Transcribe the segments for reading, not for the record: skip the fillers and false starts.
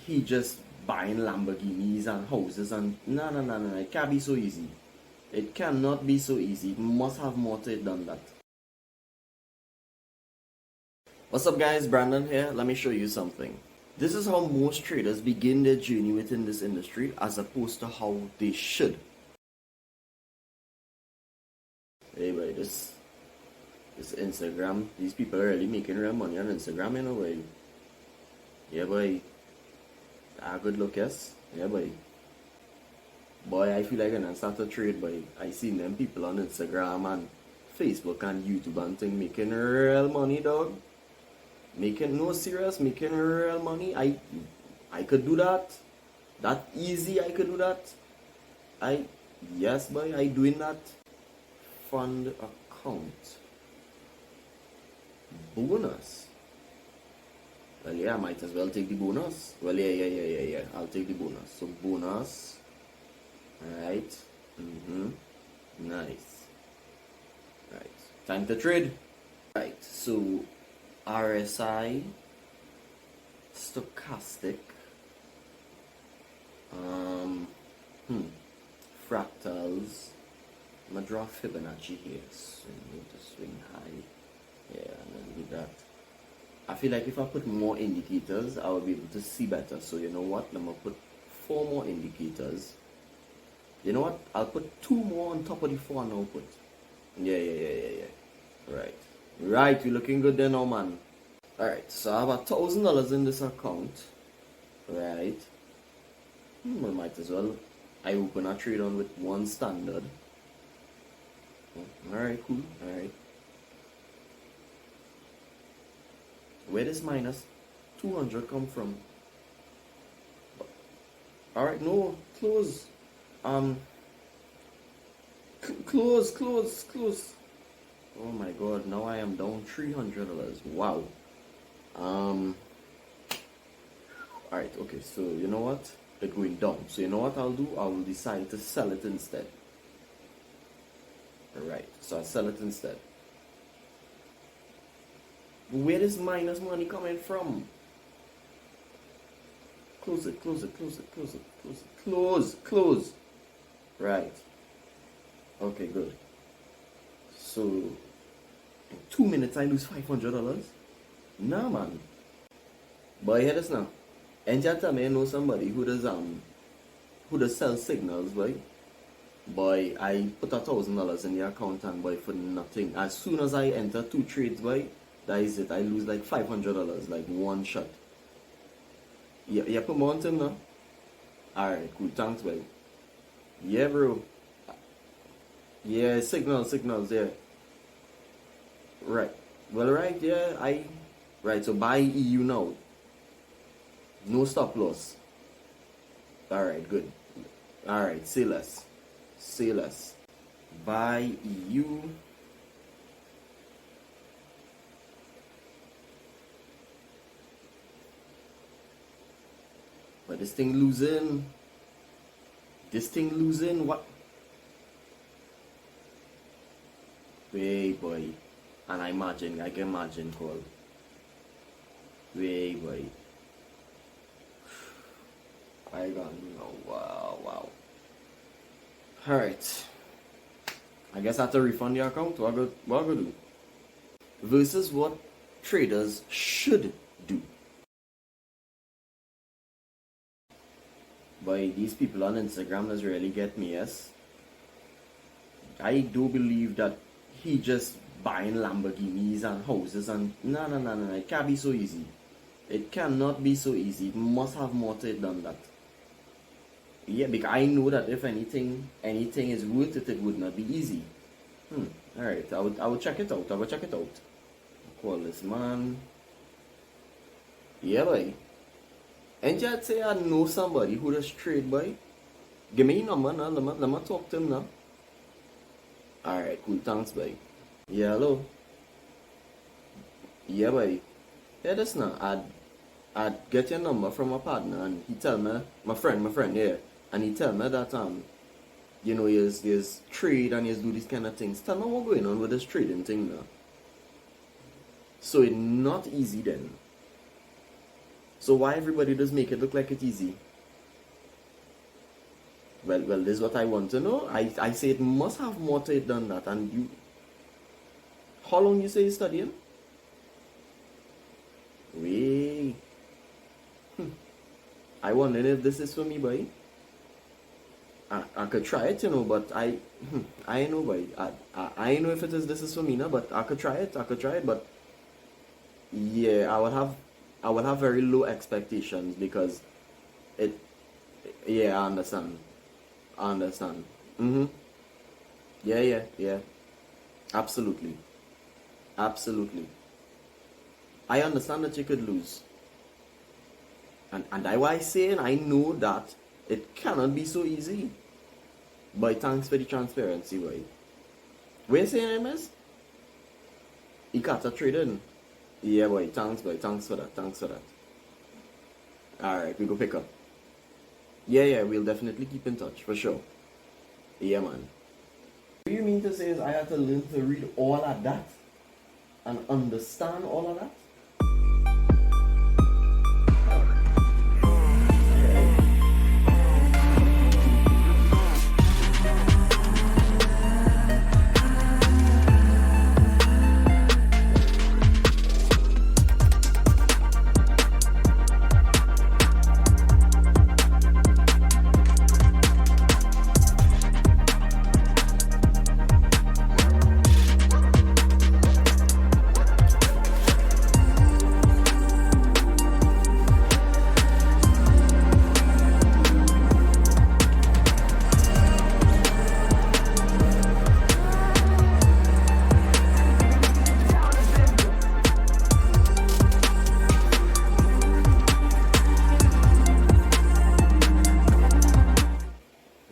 he just buying Lamborghinis and houses and no, it can't be so easy. It cannot be so easy. It must have more to it than that. What's up guys, Brandon here. Let me show you something. This is how most traders begin their journey within this industry as opposed to how they should. Hey boy, this Instagram, these people are really making real money on Instagram in a way. Yeah boy. Ah, good look, yes? Yeah boy. Boy, I feel like when I start to trade, boy, I seen them people on Instagram and Facebook and YouTube and thing making real money, dog. Making real money. I could do that. That easy, I could do that. Yes boy, I doing that. Fund account. Bonus. Well yeah, I might as well take the bonus. Well yeah. I'll take the bonus. So bonus. Alright. Nice. Right. Time to trade. Right, so RSI, stochastic, fractals. I'm gonna draw Fibonacci here. So I need to swing high. Yeah, and then do that. I feel like if I put more indicators, I will be able to see better. So you know what? I'm gonna put 4 more indicators. You know what? I'll put 2 more on top of the 4 now put. Yeah. Right, you're looking good there now, man. Alright, so I have $1,000 in this account. Right. Well, might as well. I open a trade on with 1 standard. Alright, cool. Alright. Where does minus 200 come from? Alright, no, close. Close. Oh my god, now I am down $300. Wow. Alright, okay, so you know what? It's going down. So you know what I'll do? I will decide to sell it instead. Alright, so I'll sell it instead. Where is minus money coming from? Close it. Close. Right. Okay, good. So, in 2 minutes I lose $500? Nah, man. Boy, hear this now. And you tell me I know somebody who does sell signals, boy. Boy, I put $1,000 in the account and boy for nothing. As soon as I enter 2 trades, boy, that is it. I lose like $500, like one shot. You put more on him now? Alright, cool. Thanks, boy. Yeah, bro. Yeah, signals, yeah. Right. Well, right, yeah, right, so buy EU now. No stop loss. Alright, good. Alright, say less. Buy EU. But this thing losing. What? Wait, boy. And I can imagine call. Wait, boy. I got no. Wow. Alright. I guess I have to refund the account. What I go do? Versus what traders should do. Boy, these people on Instagram does really get me, yes? I do believe that he just buying Lamborghinis and houses and no, it can't be so easy. It cannot be so easy. It must have more to it than that. Yeah, because I know that if anything is worth it, it would not be easy. Alright, I will check it out. Call this man. Yeah, boy. And just say I know somebody who does trade, boy. Give me your number now. Let me talk to him now. Alright, cool. Thanks, boy. Yeah, hello. Yeah, boy. Yeah, that's now. I'd get your number from my partner, and he tell me, my friend, yeah, and he tell me that you know, he's trade and he's do these kind of things. Tell me what's going on with this trading thing now. So it's not easy then. So why everybody does make it look like it's easy? Well, this is what I want to know. I say it must have more to it than that. And you, how long you say you're studying? Wait. I wonder if this is for me, boy. I could try it, but I know, boy. I know if this is for me now, but I could try it. But yeah, I would have very low expectations because it. Yeah, I understand. Mm-hmm. Yeah. Absolutely. I understand that you could lose. And I was saying I know that it cannot be so easy. But thanks for the transparency, boy. Where you saying him is? He got a trading. Yeah, boy. Thanks for that. Alright, we go pick up. Yeah, we'll definitely keep in touch, for sure. Yeah, man. What you mean to say is I have to learn to read all of that? And understand all of that?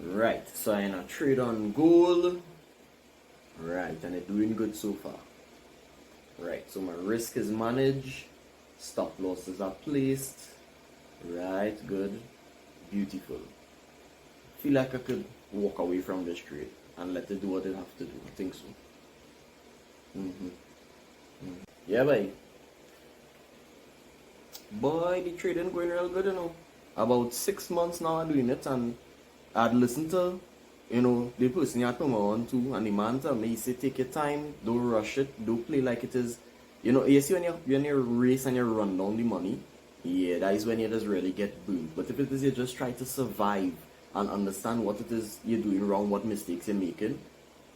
Right, so I'm a trade on gold. Right, and it's doing good so far. Right, so my risk is managed. Stop losses are placed. Right, good. Beautiful. Feel like I could walk away from this trade and let it do what it have to do. I think so. Yeah, boy. Boy, the trading going real good, About 6 months now I'm doing it, and I'd listen to, the person you put me on to, and the man tell me, he say, take your time, don't rush it, don't play like it is. You see when you race and you run down the money, yeah, that is when you just really get boomed. But if it is you just try to survive and understand what it is you're doing wrong, what mistakes you're making,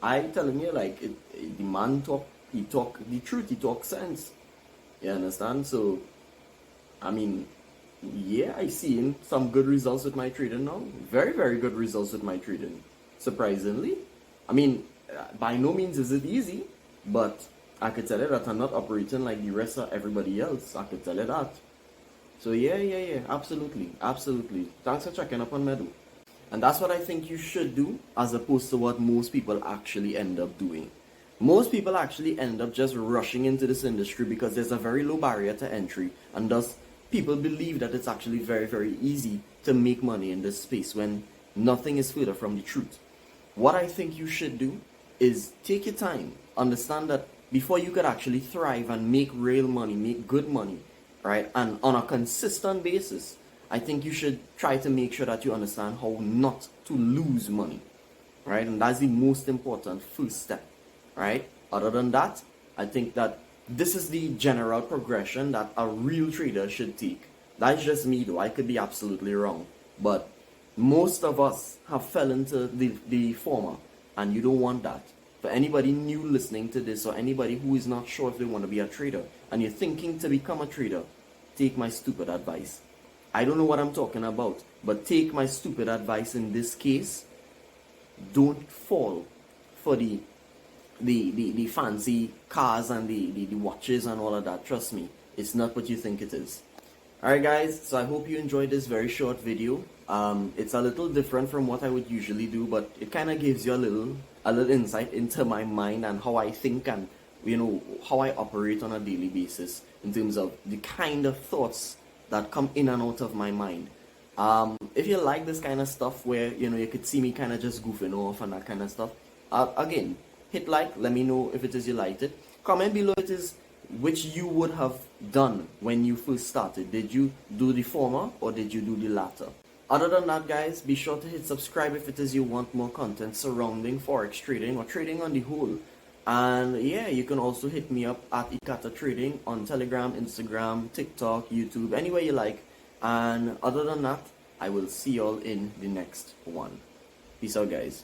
I telling you, like, the man talk the truth, he talk sense. You understand? So, I mean, yeah, I seen some good results with my trading now. Very, very good results with my trading. Surprisingly. I mean, by no means is it easy, but I could tell you that I'm not operating like the rest of everybody else. I could tell you that. So yeah, absolutely. Thanks for checking up on me, though. And that's what I think you should do, as opposed to what most people actually end up doing. Most people actually end up just rushing into this industry because there's a very low barrier to entry, and thus people believe that it's actually very, very easy to make money in this space when nothing is further from the truth. What I think you should do is take your time, understand that before you could actually thrive and make real money, make good money, right, and on a consistent basis, I think you should try to make sure that you understand how not to lose money, right? And that's the most important first step, right? Other than that, I think that this is the general progression that a real trader should take. That's just me, though. I could be absolutely wrong. But most of us have fell into the former, and you don't want that. For anybody new listening to this, or anybody who is not sure if they want to be a trader, and you're thinking to become a trader, take my stupid advice. I don't know what I'm talking about, but take my stupid advice in this case. Don't fall for the fancy cars and the watches and all of that. Trust me, it's not what you think it is. Alright guys, so I hope you enjoyed this very short video. It's a little different from what I would usually do, but it kind of gives you a little insight into my mind and how I think, and how I operate on a daily basis in terms of the kind of thoughts that come in and out of my mind. If you like this kind of stuff where you could see me kind of just goofing off and that kind of stuff, again, hit like, let me know if it is you liked it. Comment below which you would have done when you first started. Did you do the former or did you do the latter? Other than that, guys, be sure to hit subscribe if it is you want more content surrounding Forex trading or trading on the whole. And yeah, you can also hit me up at Ikata Trading on Telegram, Instagram, TikTok, YouTube, anywhere you like. And other than that, I will see y'all in the next one. Peace out, guys.